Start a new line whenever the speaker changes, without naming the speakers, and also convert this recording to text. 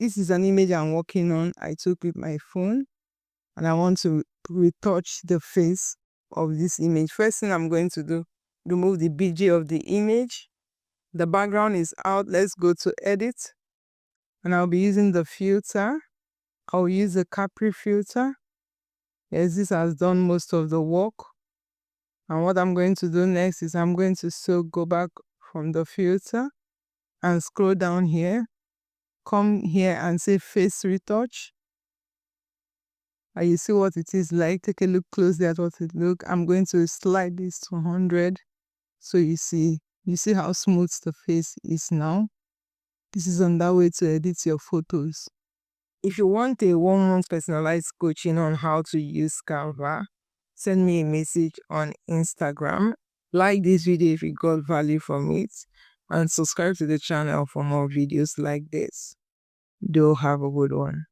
This is an image I'm working on. I took with my phone and I want to retouch the face of this image. First thing I'm going to do, remove the BG of the image. The background is out. Let's go to edit and I'll be using the filter. I'll use the Capri filter. Yes, this has done most of the work. And what I'm going to do next is I'm going to still go back from the filter and scroll down here. Come here and say face retouch. And you see what it is like. Take a look closely at what it looks. I'm going to slide this to 100. So you see how smooth the face is now. This is another way to edit your photos. If you want a one-on-one personalized coaching on how to use Canva, send me a message on Instagram. Like this video if you got value from it, and subscribe to the channel for more videos like this. Do have a good one.